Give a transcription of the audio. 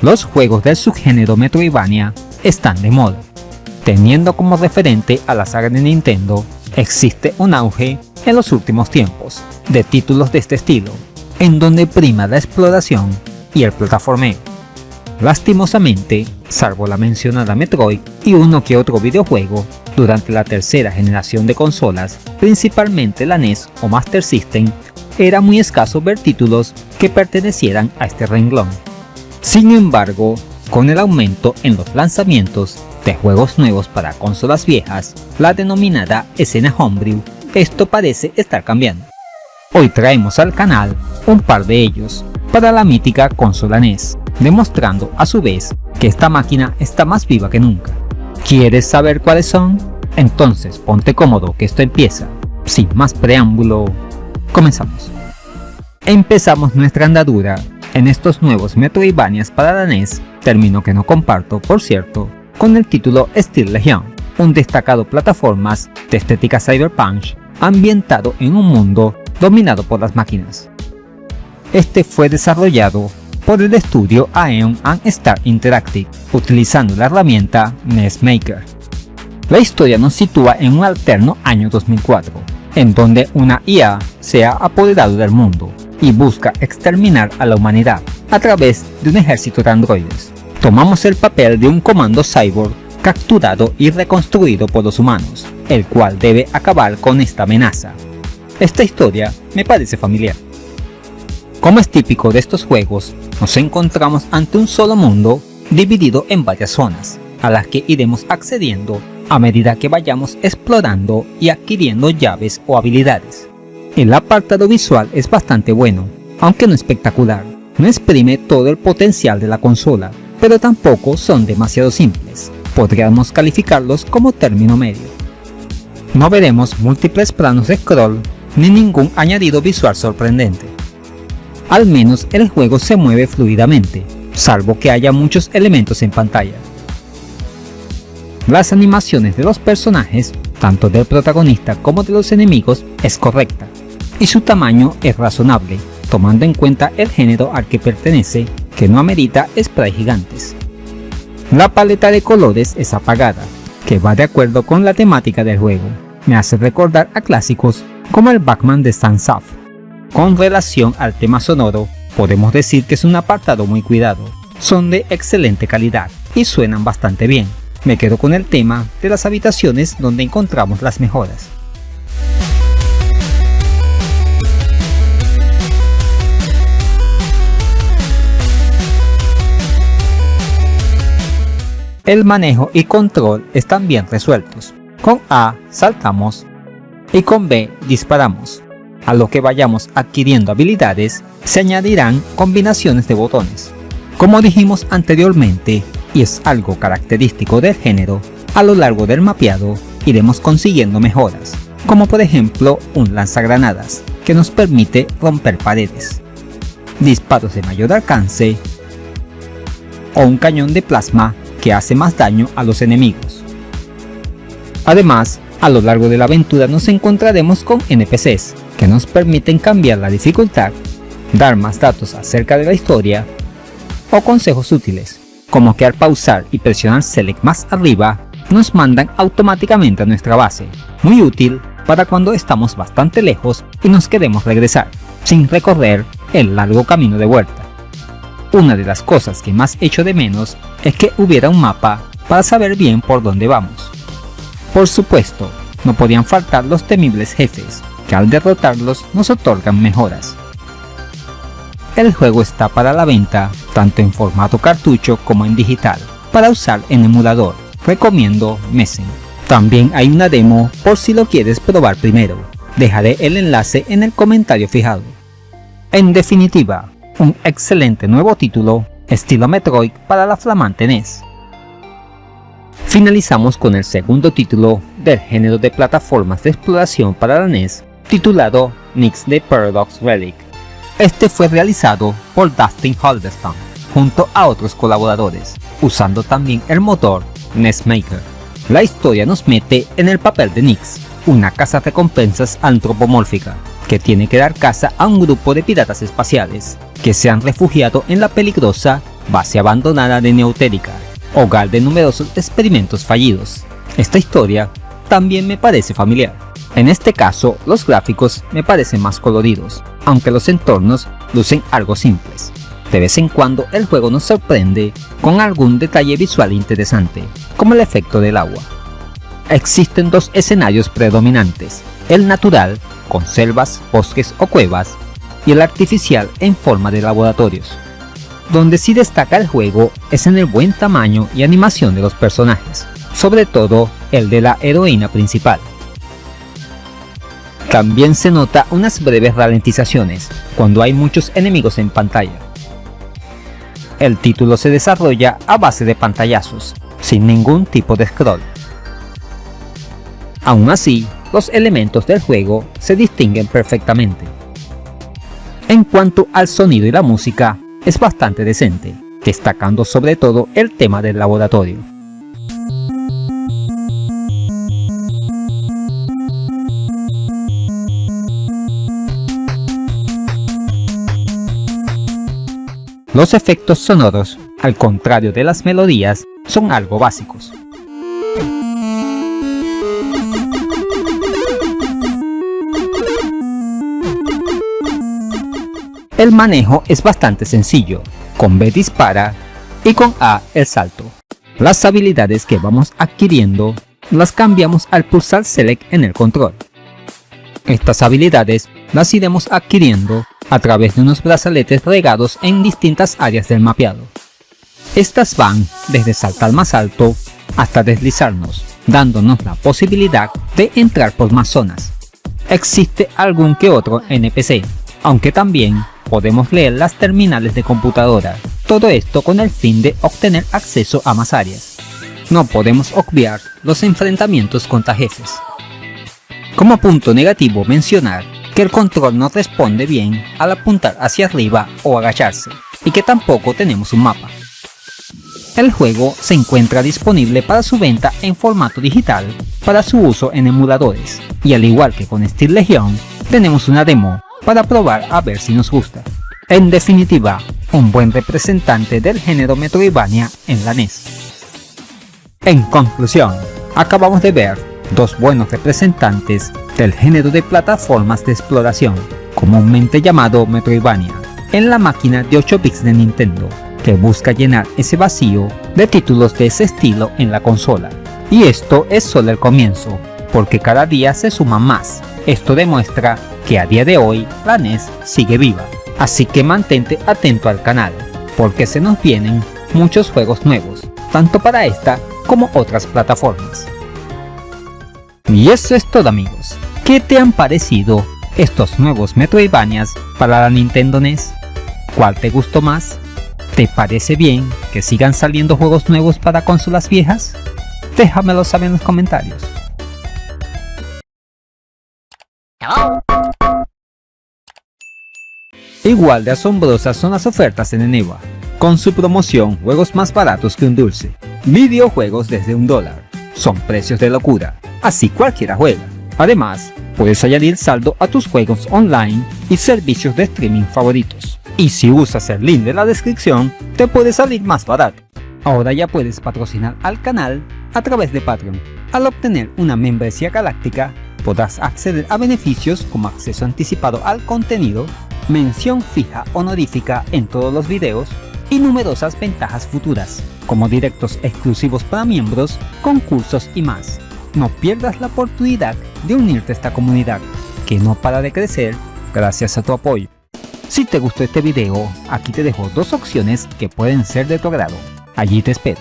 Los juegos del subgénero Metroidvania están de moda. Teniendo como referente a la saga de Nintendo, existe un auge en los últimos tiempos de títulos de este estilo, en donde prima la exploración y el plataformeo. Lastimosamente, salvo la mencionada Metroid y uno que otro videojuego, durante la tercera generación de consolas, principalmente la NES o Master System, era muy escaso ver títulos que pertenecieran a este renglón. Sin embargo, con el aumento en los lanzamientos de juegos nuevos para consolas viejas, la denominada escena homebrew, esto parece estar cambiando. Hoy traemos al canal un par de ellos para la mítica consola NES, demostrando a su vez que esta máquina está más viva que nunca. ¿Quieres saber cuáles son? Entonces ponte cómodo que esto empieza. Sin más preámbulo, comenzamos. Empezamos nuestra andadura en estos nuevos Metroidvanias para la NES, término que no comparto por cierto, con el título Steel Legion, un destacado plataformas de estética cyberpunk ambientado en un mundo dominado por las máquinas. Este fue desarrollado por el estudio Aeon and Star Interactive, utilizando la herramienta NES Maker. La historia nos sitúa en un alterno año 2004, en donde una IA se ha apoderado del mundo y busca exterminar a la humanidad a través de un ejército de androides. Tomamos el papel de un comando cyborg capturado y reconstruido por los humanos, el cual debe acabar con esta amenaza. Esta historia me parece familiar. Como es típico de estos juegos, nos encontramos ante un solo mundo dividido en varias zonas, a las que iremos accediendo a medida que vayamos explorando y adquiriendo llaves o habilidades. El apartado visual es bastante bueno, aunque no espectacular. No exprime todo el potencial de la consola, pero tampoco son demasiado simples. Podríamos calificarlos como término medio. No veremos múltiples planos de scroll ni ningún añadido visual sorprendente. Al menos el juego se mueve fluidamente, salvo que haya muchos elementos en pantalla. Las animaciones de los personajes, tanto del protagonista como de los enemigos, es correcta, y su tamaño es razonable, tomando en cuenta el género al que pertenece, que no amerita sprites gigantes. La paleta de colores es apagada, que va de acuerdo con la temática del juego. Me hace recordar a clásicos como el Batman de Stan Saff. Con relación al tema sonoro, podemos decir que es un apartado muy cuidado. Son de excelente calidad y suenan bastante bien. Me quedo con el tema de las habitaciones donde encontramos las mejoras. El manejo y control están bien resueltos. Con A saltamos y con B disparamos. A lo que vayamos adquiriendo habilidades, se añadirán combinaciones de botones. Como dijimos anteriormente, y es algo característico del género, a lo largo del mapeado iremos consiguiendo mejoras, como por ejemplo un lanzagranadas, que nos permite romper paredes, disparos de mayor alcance, o un cañón de plasma que hace más daño a los enemigos. Además, a lo largo de la aventura nos encontraremos con NPCs, que nos permiten cambiar la dificultad, dar más datos acerca de la historia, o consejos útiles, como que al pausar y presionar Select más arriba, nos mandan automáticamente a nuestra base, muy útil para cuando estamos bastante lejos y nos queremos regresar, sin recorrer el largo camino de vuelta. Una de las cosas que más echo de menos es que hubiera un mapa para saber bien por dónde vamos. Por supuesto, no podían faltar los temibles jefes, que al derrotarlos nos otorgan mejoras. El juego está para la venta tanto en formato cartucho como en digital, para usar en emulador. Recomiendo Mesen. También hay una demo por si lo quieres probar primero. Dejaré el enlace en el comentario fijado. En definitiva, un excelente nuevo título, estilo Metroid para la flamante NES. Finalizamos con el segundo título del género de plataformas de exploración para la NES, titulado Nyx The Paradox Relic. Este fue realizado por Dustin Halberstam junto a otros colaboradores, usando también el motor NES Maker. La historia nos mete en el papel de Nyx, una cazarrecompensas antropomórfica, que tiene que dar caza a un grupo de piratas espaciales, que se han refugiado en la peligrosa base abandonada de Neotérica, hogar de numerosos experimentos fallidos. Esta historia también me parece familiar. En este caso, los gráficos me parecen más coloridos, aunque los entornos lucen algo simples. De vez en cuando el juego nos sorprende con algún detalle visual interesante, como el efecto del agua. Existen dos escenarios predominantes, el natural, con selvas, bosques o cuevas, y el artificial en forma de laboratorios. Donde sí destaca el juego es en el buen tamaño y animación de los personajes, sobre todo el de la heroína principal. También se nota unas breves ralentizaciones cuando hay muchos enemigos en pantalla. El título se desarrolla a base de pantallazos, sin ningún tipo de scroll. Aún así, los elementos del juego se distinguen perfectamente. En cuanto al sonido y la música, es bastante decente, destacando sobre todo el tema del laboratorio. Los efectos sonoros, al contrario de las melodías, son algo básicos. El manejo es bastante sencillo, con B dispara y con A el salto. Las habilidades que vamos adquiriendo las cambiamos al pulsar Select en el control. Estas habilidades las iremos adquiriendo a través de unos brazaletes regados en distintas áreas del mapeado. Estas van desde saltar más alto hasta deslizarnos, dándonos la posibilidad de entrar por más zonas. Existe algún que otro NPC, aunque también podemos leer las terminales de computadora, todo esto con el fin de obtener acceso a más áreas. No podemos obviar los enfrentamientos contra jefes. Como punto negativo mencionar que el control no responde bien al apuntar hacia arriba o agacharse, y que tampoco tenemos un mapa. El juego se encuentra disponible para su venta en formato digital para su uso en emuladores, y al igual que con Steel Legion, tenemos una demo para probar a ver si nos gusta. En definitiva, un buen representante del género Metroidvania en la NES. En conclusión, acabamos de ver dos buenos representantes del género de plataformas de exploración, comúnmente llamado Metroidvania, en la máquina de 8 bits de Nintendo, que busca llenar ese vacío de títulos de ese estilo en la consola. Y esto es solo el comienzo, porque cada día se suman más. Esto demuestra que a día de hoy la NES sigue viva, así que mantente atento al canal, porque se nos vienen muchos juegos nuevos, tanto para esta como otras plataformas. Y eso es todo, amigos. ¿Qué te han parecido estos nuevos Metroidvanias para la Nintendo NES? ¿Cuál te gustó más? ¿Te parece bien que sigan saliendo juegos nuevos para consolas viejas? Déjamelo saber en los comentarios. Igual de asombrosas son las ofertas en Eneba, con su promoción Juegos más baratos que un dulce, videojuegos desde $1, son precios de locura, así cualquiera juega. Además, puedes añadir saldo a tus juegos online y servicios de streaming favoritos. Y si usas el link de la descripción, te puede salir más barato. Ahora ya puedes patrocinar al canal a través de Patreon. Al obtener una membresía galáctica, podrás acceder a beneficios como acceso anticipado al contenido, mención fija honorífica en todos los videos y numerosas ventajas futuras, como directos exclusivos para miembros, concursos y más. No pierdas la oportunidad de unirte a esta comunidad, que no para de crecer gracias a tu apoyo. Si te gustó este video, aquí te dejo dos opciones que pueden ser de tu agrado. Allí te espero.